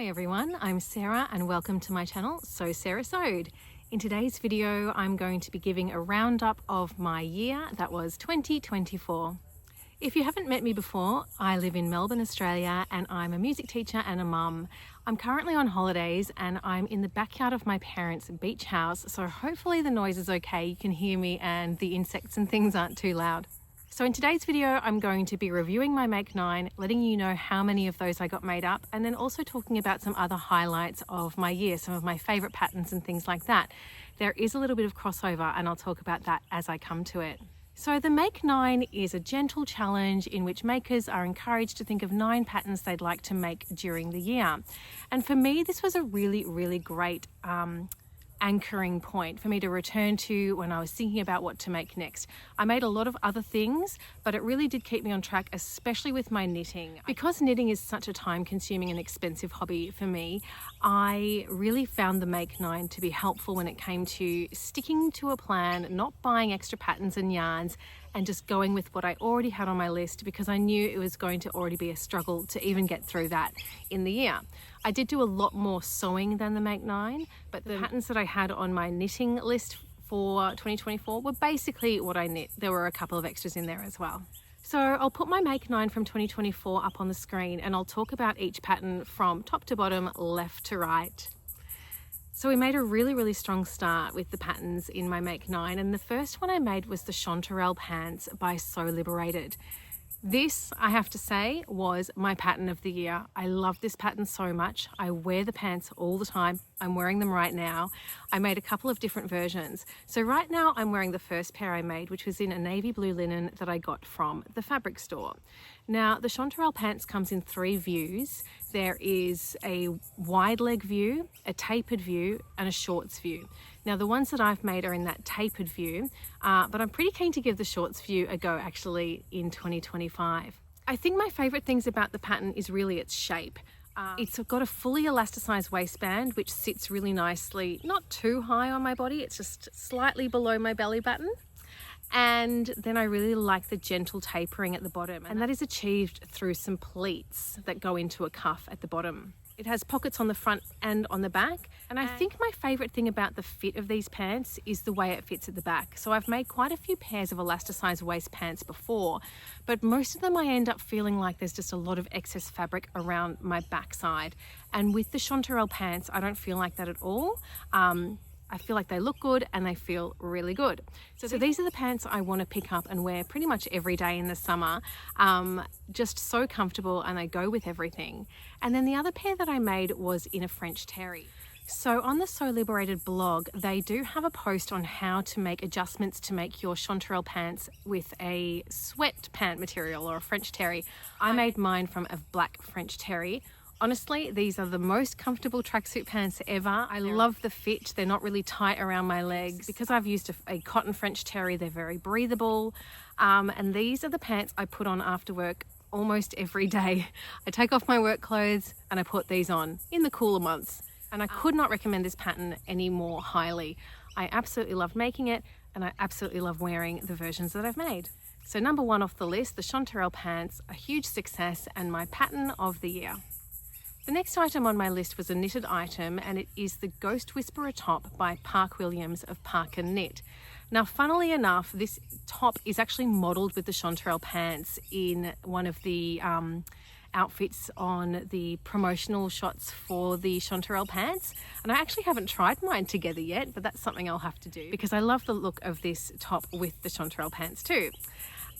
Hi everyone, I'm Sarah and welcome to my channel, So Sarah Sewed. In today's video, I'm going to be giving a roundup of my year that was 2024. If you haven't met me before, I live in Melbourne, Australia, and I'm a music teacher and a mum. I'm currently on holidays and I'm in the backyard of my parents' beach house, so hopefully the noise is okay, you can hear me and the insects and things aren't too loud. So in today's video, I'm going to be reviewing my MakeNine, letting you know how many of those I got made up, and then also talking about some other highlights of my year, some of my favorite patterns and things like that. There is a little bit of crossover and I'll talk about that as I come to it. So the MakeNine is a gentle challenge in which makers are encouraged to think of 9 patterns they'd like to make during the year. And for me, this was a really great anchoring point for me to return to when I was thinking about what to make next. I made a lot of other things, but it really did keep me on track, especially with my knitting. Because knitting is such a time-consuming and expensive hobby for me, I really found the MakeNine to be helpful when it came to sticking to a plan, not buying extra patterns and yarns, and just going with what I already had on my list because I knew it was going to already be a struggle to even get through that in the year. I did do a lot more sewing than the MakeNine, but the patterns that I had on my knitting list for 2024 were basically what I knit. There were a couple of extras in there as well. So I'll put my MakeNine from 2024 up on the screen and I'll talk about each pattern from top to bottom, left to right. So we made a really strong start with the patterns in my MakeNine, and the first one I made was the Chanterelle pants by So Liberated. This, I have to say, was my pattern of the year. I love this pattern so much. I wear the pants all the time. I'm wearing them right now. I made a couple of different versions. So right now I'm wearing the first pair I made, which was in a navy blue linen that I got from the fabric store. Now the Chanterelle pants comes in 3 views. There is a wide leg view, a tapered view, and a shorts view. Now the ones that I've made are in that tapered view, but I'm pretty keen to give the shorts view a go actually in 2025. I think my favorite things about the pattern is really its shape. It's got a fully elasticized waistband, which sits really nicely, not too high on my body, it's just slightly below my belly button. And then I really like the gentle tapering at the bottom, and that is achieved through some pleats that go into a cuff at the bottom. It has pockets on the front and on the back, and I think my favorite thing about the fit of these pants is the way it fits at the back. So I've made quite a few pairs of elasticized waist pants before, but most of them I end up feeling like there's just a lot of excess fabric around my backside. And with the Chanterelle pants, I don't feel like that at all. I feel like they look good and they feel really good. So these are the pants I want to pick up and wear pretty much every day in the summer. Just so comfortable and they go with everything. And then the other pair that I made was in a French terry. So on the So Liberated blog, they do have a post on how to make adjustments to make your Chanterelle pants with a sweat pant material or a French terry. I made mine from a black French terry. Honestly, these are the most comfortable tracksuit pants ever. I love the fit. They're not really tight around my legs. Because I've used a cotton French terry, they're very breathable. And these are the pants I put on after work almost every day. I take off my work clothes and I put these on in the cooler months. And I could not recommend this pattern any more highly. I absolutely love making it and I absolutely love wearing the versions that I've made. So number 1 off the list, the Chanterelle pants, a huge success and my pattern of the year. The next item on my list was a knitted item, and it is the Ghost Whisperer top by Park Williams of Park and Knit. Now, funnily enough, this top is actually modelled with the Chanterelle pants in one of the outfits on the promotional shots for the Chanterelle pants. And I actually haven't tried mine together yet, but that's something I'll have to do because I love the look of this top with the Chanterelle pants too.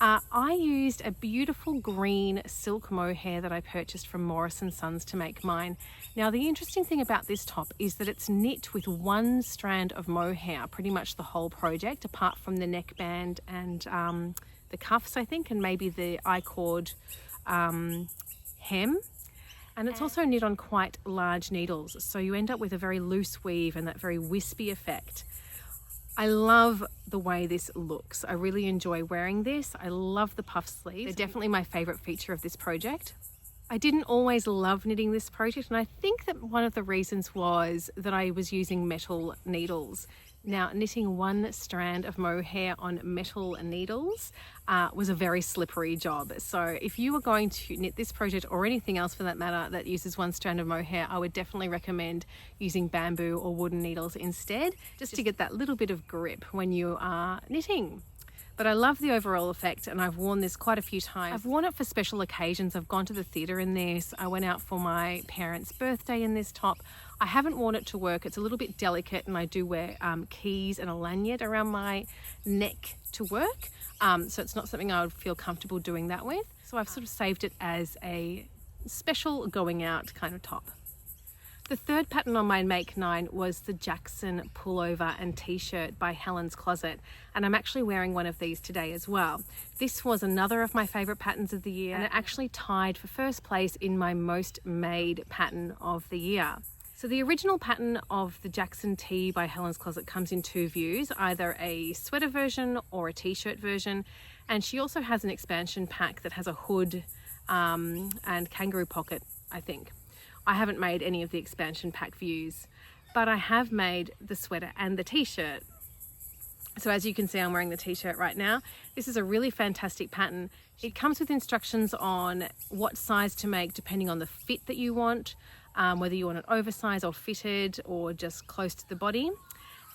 I used a beautiful green silk mohair that I purchased from Morris & Sons to make mine. Now the interesting thing about this top is that it's knit with 1 strand of mohair, pretty much the whole project, apart from the neckband and the cuffs I think, and maybe the I-cord hem. And it's also knit on quite large needles, so you end up with a very loose weave and that very wispy effect. I love the way this looks. I really enjoy wearing this. I love the puff sleeves. They're definitely my favorite feature of this project. I didn't always love knitting this project, and I think that one of the reasons was that I was using metal needles. Now, knitting one strand of mohair on metal needles was a very slippery job. So if you are going to knit this project, or anything else for that matter that uses one strand of mohair, I would definitely recommend using bamboo or wooden needles instead, just to get that little bit of grip when you are knitting. But I love the overall effect, and I've worn this quite a few times. I've worn it for special occasions. I've gone to the theatre in this. I went out for my parents' birthday in this top. I haven't worn it to work. It's a little bit delicate, and I do wear keys and a lanyard around my neck to work. So it's not something I would feel comfortable doing that with. So I've sort of saved it as a special going out kind of top. The third pattern on my MakeNine was the Jackson pullover and t-shirt by Helen's Closet, and I'm actually wearing one of these today as well. This was another of my favorite patterns of the year, and it actually tied for first place in my most made pattern of the year. So the original pattern of the Jackson tee by Helen's Closet comes in two views, either a sweater version or a t-shirt version, and she also has an expansion pack that has a hood and kangaroo pocket, I think. I haven't made any of the expansion pack views, but I have made the sweater and the t-shirt. So as you can see, I'm wearing the t-shirt right now. This is a really fantastic pattern. It comes with instructions on what size to make depending on the fit that you want, whether you want it oversized or fitted or just close to the body.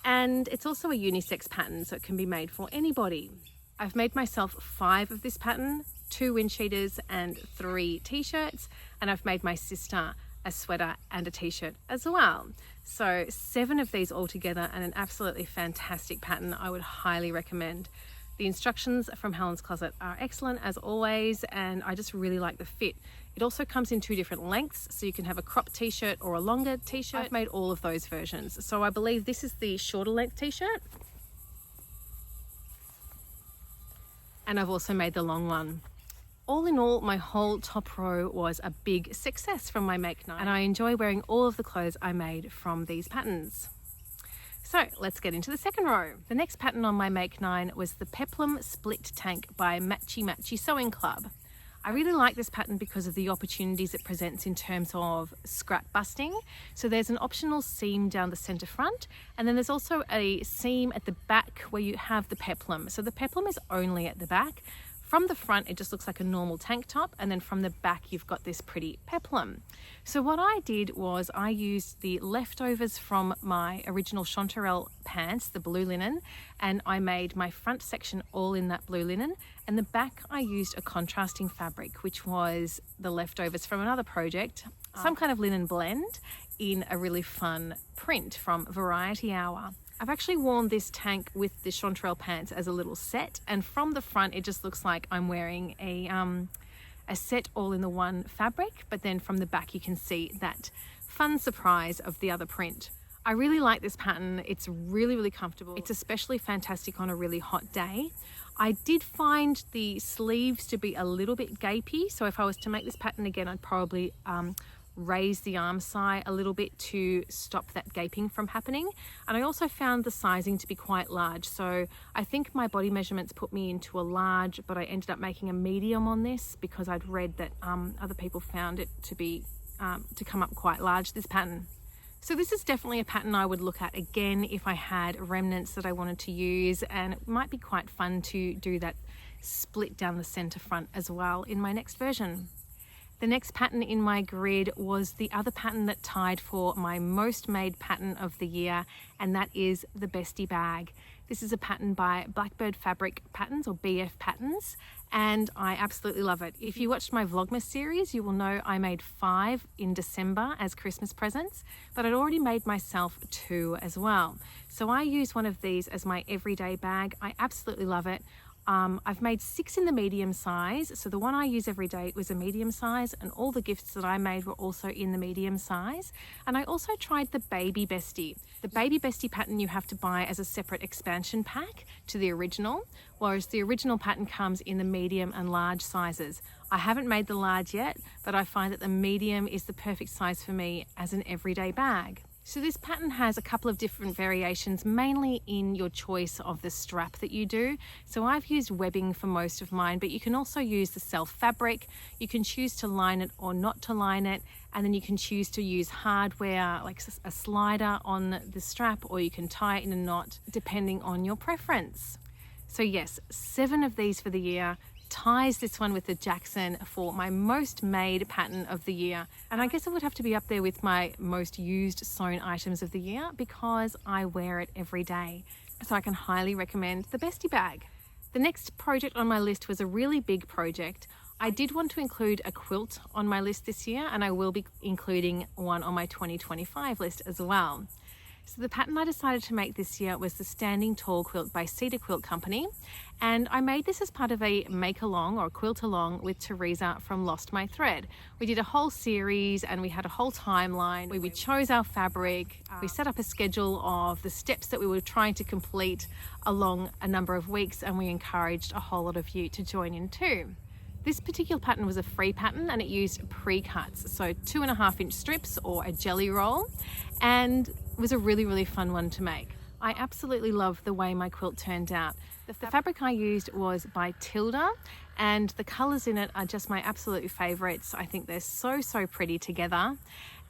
And it's also a unisex pattern, so it can be made for anybody. I've made myself 5 of this pattern, 2 wind cheaters and 3 t-shirts, and I've made my sister a sweater and a t-shirt as well. So 7 of these all together, and an absolutely fantastic pattern I would highly recommend. The instructions from Helen's Closet are excellent as always, and I just really like the fit. It also comes in 2 different lengths, so you can have a crop t-shirt or a longer t-shirt. I've made all of those versions. So I believe this is the shorter length t-shirt, and I've also made the long one. All in all, my whole top row was a big success from my MakeNine, and I enjoy wearing all of the clothes I made from these patterns. So let's get into the second row. The next pattern on my MakeNine was the Peplum Split Tank by Matchy Sewing Club. I really like this pattern because of the opportunities it presents in terms of scrap busting. So there's an optional seam down the center front, and then there's also a seam at the back where you have the peplum. So the peplum is only at the back. From the front, it just looks like a normal tank top, and then from the back, you've got this pretty peplum. So what I did was I used the leftovers from my original Chanterelle pants, the blue linen, and I made my front section all in that blue linen, and the back I used a contrasting fabric, which was the leftovers from another project, some kind of linen blend in a really fun print from Variety Hour. I've actually worn this tank with the Chanterelle pants as a little set, and from the front it just looks like I'm wearing a set all in the one fabric, but then from the back you can see that fun surprise of the other print. I really like this pattern. It's really comfortable. It's especially fantastic on a really hot day. I did find the sleeves to be a little bit gapey, so if I was to make this pattern again, I'd probably raise the arm side a little bit to stop that gaping from happening. And I also found the sizing to be quite large, so I think my body measurements put me into a large, but I ended up making a medium on this because I'd read that other people found it to be to come up quite large, this pattern. So this is definitely a pattern I would look at again if I had remnants that I wanted to use, and it might be quite fun to do that split down the center front as well in my next version. The next pattern in my grid was the other pattern that tied for my most made pattern of the year, and that is the Bestie Bag. This is a pattern by Blackbird Fabric Patterns, or BF Patterns, and I absolutely love it. If you watched my Vlogmas series, you will know I made 5 in December as Christmas presents, but I'd already made myself 2 as well. So I use one of these as my everyday bag. I absolutely love it. I've made 6 in the medium size, so the one I use every day was a medium size, and all the gifts that I made were also in the medium size. And I also tried the Baby Bestie. The Baby Bestie pattern you have to buy as a separate expansion pack to the original, whereas the original pattern comes in the medium and large sizes. I haven't made the large yet, but I find that the medium is the perfect size for me as an everyday bag. So this pattern has a couple of different variations, mainly in your choice of the strap that you do. So I've used webbing for most of mine, but you can also use the self fabric. You can choose to line it or not to line it, and then you can choose to use hardware like a slider on the strap, or you can tie it in a knot depending on your preference. So yes, 7 of these for the year. Ties this one with the Jackson for my most made pattern of the year, and I guess it would have to be up there with my most used sewn items of the year because I wear it every day. So I can highly recommend the Bestie Bag. The next project on my list was a really big project. I did want to include a quilt on my list this year, and I will be including one on my 2025 list as well. So the pattern I decided to make this year was the Standing Tall Quilt by Cedar Quilt Company, and I made this as part of a make along or quilt along with Teresa from Lost My Thread. We did a whole series and we had a whole timeline where we chose our fabric, we set up a schedule of the steps that we were trying to complete along a number of weeks, and we encouraged a whole lot of you to join in too. This particular pattern was a free pattern and it used pre-cuts, so 2.5-inch strips or a jelly roll, and it was a really fun one to make. I absolutely love the way my quilt turned out. The fabric I used was by Tilda, and the colours in it are just my absolute favourites. I think they're so pretty together.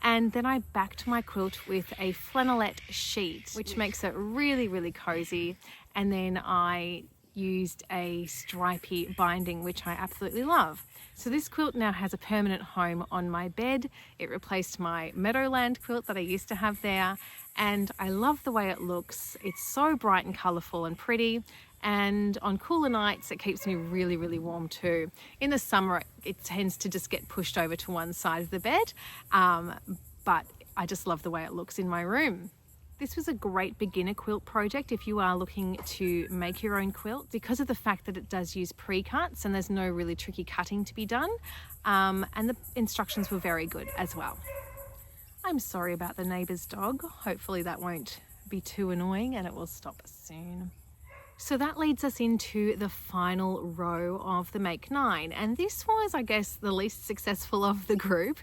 And then I backed my quilt with a flannelette sheet, which makes it really cozy. And then I used a stripy binding, which I absolutely love. So this quilt now has a permanent home on my bed. It replaced my Meadowland quilt that I used to have there, and I love the way it looks. It's so bright and colourful and pretty, and on cooler nights it keeps me really warm too. In the summer it tends to just get pushed over to one side of the bed, but I just love the way it looks in my room. This was a great beginner quilt project if you are looking to make your own quilt, because of the fact that it does use pre-cuts and there's no really tricky cutting to be done, and the instructions were very good as well. I'm sorry about the neighbour's dog. Hopefully that won't be too annoying and it will stop soon. So that leads us into the final row of the MakeNine, and this was, I guess, the least successful of the group,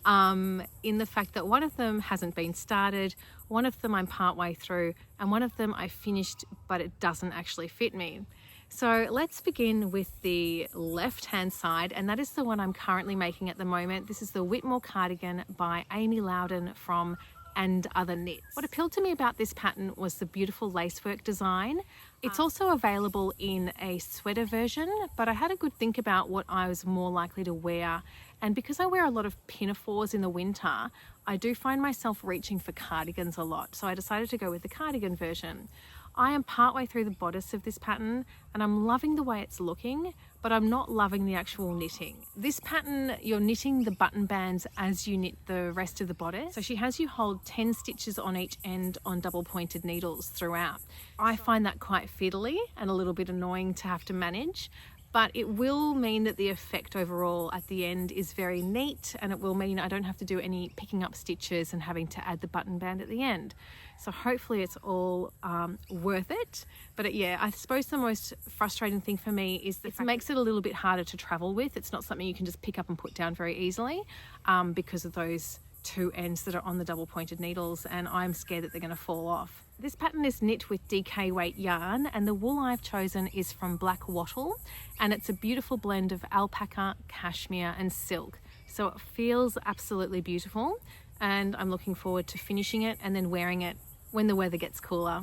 in the fact that one of them hasn't been started, one of them I'm partway through, and one of them I finished but it doesn't actually fit me. So let's begin with the left hand side, and that is the one I'm currently making at the moment. This is the Whitmoor cardigan by Amy Lowden from And Other Knits. What appealed to me about this pattern was the beautiful lacework design. It's also available in a sweater version, but I had a good think about what I was more likely to wear, and because I wear a lot of pinafores in the winter, I do find myself reaching for cardigans a lot, so I decided to go with the cardigan version. I am partway through the bodice of this pattern and I'm loving the way it's looking, but I'm not loving the actual knitting. This pattern, you're knitting the button bands as you knit the rest of the bodice. So she has you hold 10 stitches on each end on double pointed needles throughout. I find that quite fiddly and a little bit annoying to have to manage, but it will mean that the effect overall at the end is very neat, and it will mean I don't have to do any picking up stitches and having to add the button band at the end. So hopefully it's all worth it. But yeah, I suppose the most frustrating thing for me is that it makes it a little bit harder to travel with. It's not something you can just pick up and put down very easily, because of those 2 ends that are on the double pointed needles, and I'm scared that they're going to fall off. This pattern is knit with DK weight yarn, and the wool I've chosen is from Black Wattle, and it's a beautiful blend of alpaca, cashmere and silk. So it feels absolutely beautiful, and I'm looking forward to finishing it and then wearing it when the weather gets cooler.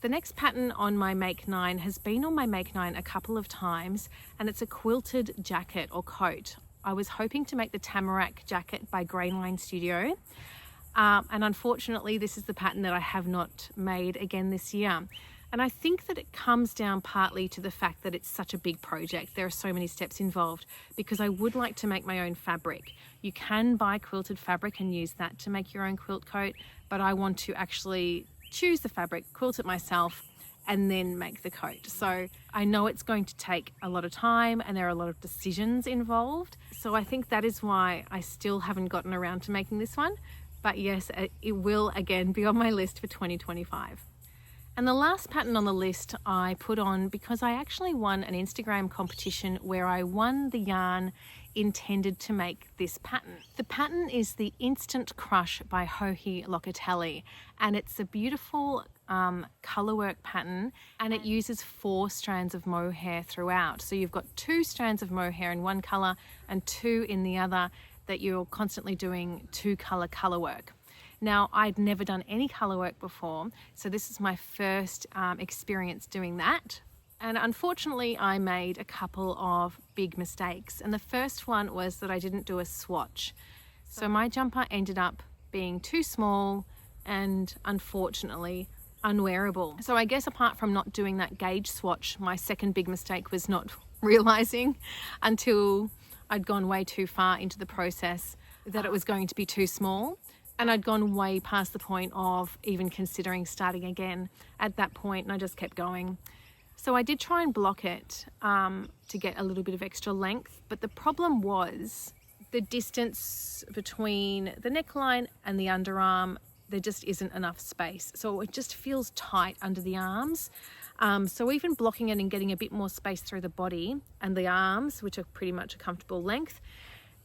The next pattern on my MakeNine has been on my MakeNine a couple of times, and it's a quilted jacket or coat. I was hoping to make the Tamarack jacket by Grainline Studio, and unfortunately this is the pattern that I have not made again this year. And I think that it comes down partly to the fact that it's such a big project. There are so many steps involved, because I would like to make my own fabric. You can buy quilted fabric and use that to make your own quilt coat, but I want to actually choose the fabric, quilt it myself, and then make the coat. So I know it's going to take a lot of time and there are a lot of decisions involved. So I think that is why I still haven't gotten around to making this one. But yes, it will again be on my list for 2025. And the last pattern on the list I put on because I actually won an Instagram competition where I won the yarn intended to make this pattern. The pattern is the Instant Crush by Locatelli, and it's a beautiful colourwork pattern, and it uses 4 strands of mohair throughout. So you've got 2 strands of mohair in one colour and 2 in the other, that you're constantly doing 2-colour work. Now, I'd never done any colour work before, so this is my first experience doing that. And unfortunately, I made a couple of big mistakes. And the first one was that I didn't do a swatch. So my jumper ended up being too small and unfortunately unwearable. So I guess apart from not doing that gauge swatch, my second big mistake was not realizing until I'd gone way too far into the process that it was going to be too small. And I'd gone way past the point of even considering starting again at that point, and I just kept going. So I did try and block it to get a little bit of extra length, but the problem was the distance between the neckline and the underarm. There just isn't enough space. So it just feels tight under the arms. So even blocking it and getting a bit more space through the body and the arms, which are pretty much a comfortable length,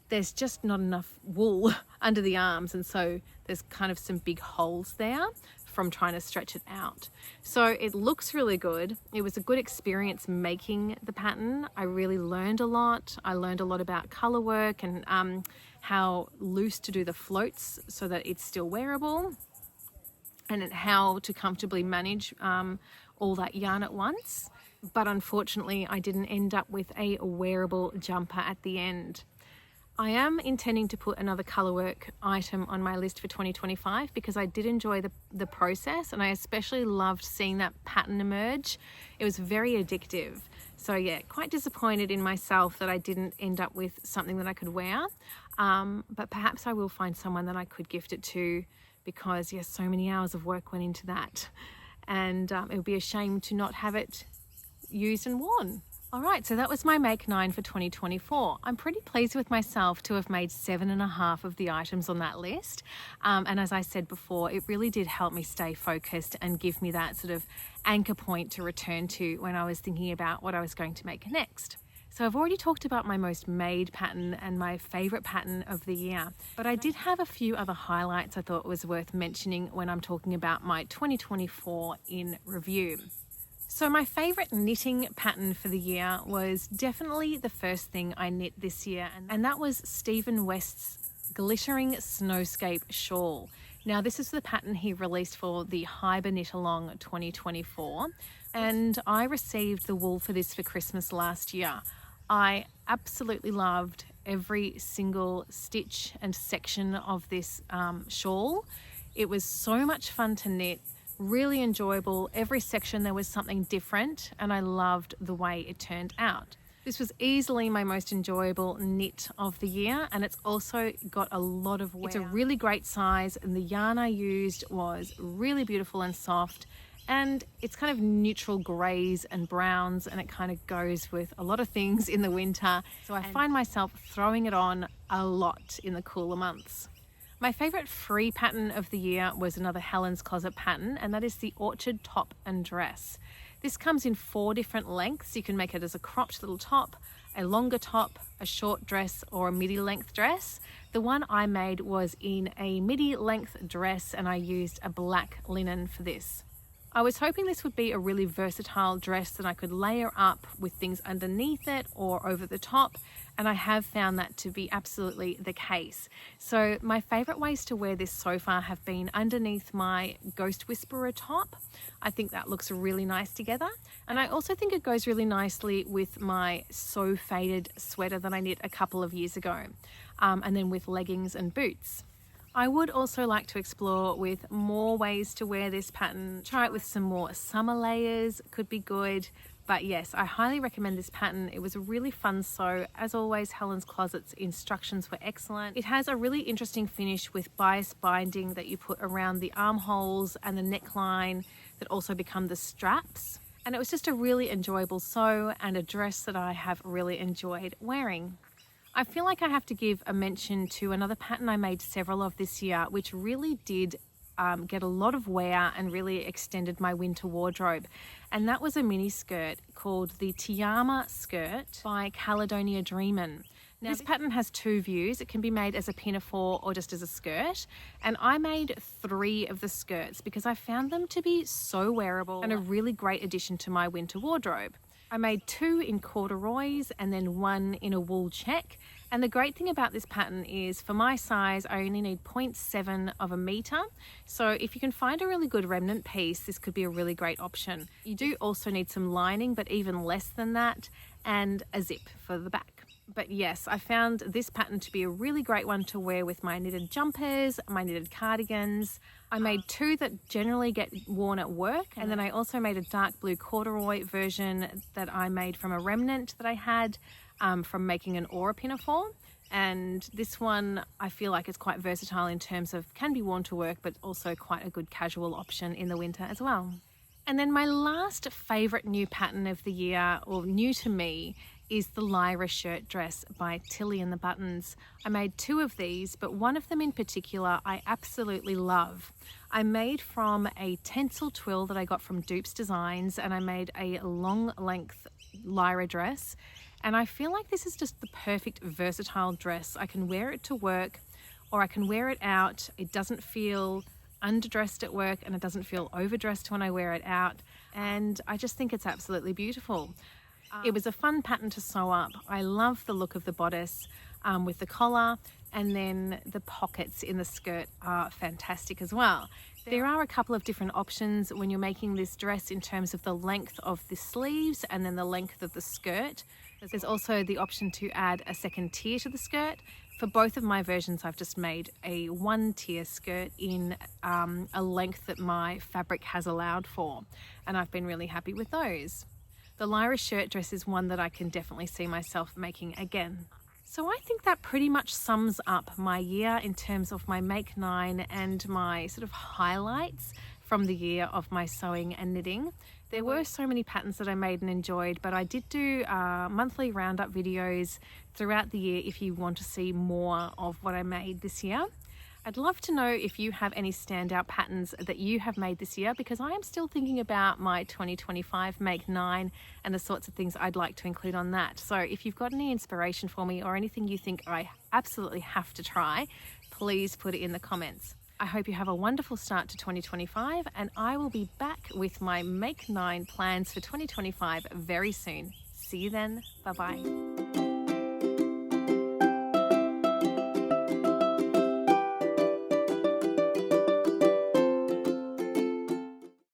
there's just not enough wool under the arms, and so there's kind of some big holes there from trying to stretch it out. So it looks really good. It was a good experience making the pattern. I really learned a lot. I learned a lot about colour work and how loose to do the floats so that it's still wearable, and how to comfortably manage all that yarn at once. But unfortunately, I didn't end up with a wearable jumper at the end. I am intending to put another colourwork item on my list for 2025 because I did enjoy the process, and I especially loved seeing that pattern emerge. It was very addictive. So yeah, quite disappointed in myself that I didn't end up with something that I could wear. But perhaps I will find someone that I could gift it to, because yes, so many hours of work went into that. And it would be a shame to not have it used and worn. All right, so that was my MakeNine for 2024. I'm pretty pleased with myself to have made 7.5 of the items on that list. And as I said before, it really did help me stay focused and give me that sort of anchor point to return to when I was thinking about what I was going to make next. So I've already talked about my most made pattern and my favourite pattern of the year, but I did have a few other highlights I thought was worth mentioning when I'm talking about my 2024 in review. So my favourite knitting pattern for the year was definitely the first thing I knit this year, and that was Stephen West's Glittering Snowscape Shawl. Now this is the pattern he released for the Hyber Knit Along 2024, and I received the wool for this for Christmas last year. I absolutely loved every single stitch and section of this shawl. It was so much fun to knit. Really enjoyable. Every section there was something different, and I loved the way it turned out. This was easily my most enjoyable knit of the year, and it's also got a lot of wear. It's a really great size, and the yarn I used was really beautiful and soft, and it's kind of neutral greys and browns, and it kind of goes with a lot of things in the winter. So I find myself throwing it on a lot in the cooler months. My favourite free pattern of the year was another Helen's Closet pattern, and that is the Orchard Top and Dress. This comes in 4 different lengths. You can make it as a cropped little top, a longer top, a short dress, or a midi length dress. The one I made was in a midi length dress, and I used a black linen for this. I was hoping this would be a really versatile dress that I could layer up with things underneath it or over the top, and I have found that to be absolutely the case. So my favourite ways to wear this so far have been underneath my Ghost Whisperer top. I think that looks really nice together, and I also think it goes really nicely with my So Faded sweater that I knit a couple of years ago, and then with leggings and boots. I would also like to explore with more ways to wear this pattern. Try it with some more summer layers, could be good. But yes, I highly recommend this pattern. It was a really fun sew. As always, Helen's Closet's instructions were excellent. It has a really interesting finish with bias binding that you put around the armholes and the neckline that also become the straps. And it was just a really enjoyable sew and a dress that I have really enjoyed wearing. I feel like I have to give a mention to another pattern I made several of this year, which really did get a lot of wear and really extended my winter wardrobe. And that was a mini skirt called the Tiama skirt by Caledonia Dreamin. Now, this pattern has two views. It can be made as a pinafore or just as a skirt. And I made 3 of the skirts because I found them to be so wearable and a really great addition to my winter wardrobe. I made 2 in corduroys and then 1 in a wool check. And the great thing about this pattern is for my size, I only need 0.7 of a metre. So if you can find a really good remnant piece, this could be a really great option. You do also need some lining, but even less than that, and a zip for the back. But yes, I found this pattern to be a really great one to wear with my knitted jumpers, my knitted cardigans. I made 2 that generally get worn at work, and then I also made a dark blue corduroy version that I made from a remnant that I had from making an aura pinafore. And this one I feel like it's quite versatile in terms of can be worn to work, but also quite a good casual option in the winter as well. And then my last favourite new pattern of the year, or new to me, is the Lyra shirt dress by Tilly and the Buttons. I made 2 of these, but one of them in particular I absolutely love. I made from a tencel twill that I got from Dupes Designs, and I made a long length Lyra dress. And I feel like this is just the perfect versatile dress. I can wear it to work or I can wear it out. It doesn't feel underdressed at work and it doesn't feel overdressed when I wear it out. And I just think it's absolutely beautiful. It was a fun pattern to sew up. I love the look of the bodice with the collar, and then the pockets in the skirt are fantastic as well. There are a couple of different options when you're making this dress in terms of the length of the sleeves and then the length of the skirt. There's also the option to add a second tier to the skirt. For both of my versions, I've just made a 1-tier skirt in a length that my fabric has allowed for, and I've been really happy with those. The Lyra shirt dress is one that I can definitely see myself making again. So I think that pretty much sums up my year in terms of my MakeNine and my sort of highlights from the year of my sewing and knitting. There were so many patterns that I made and enjoyed, but I did do monthly roundup videos throughout the year if you want to see more of what I made this year. I'd love to know if you have any standout patterns that you have made this year, because I am still thinking about my 2025 MakeNine and the sorts of things I'd like to include on that. So if you've got any inspiration for me or anything you think I absolutely have to try, please put it in the comments. I hope you have a wonderful start to 2025, and I will be back with my MakeNine plans for 2025 very soon. See you then. Bye-bye.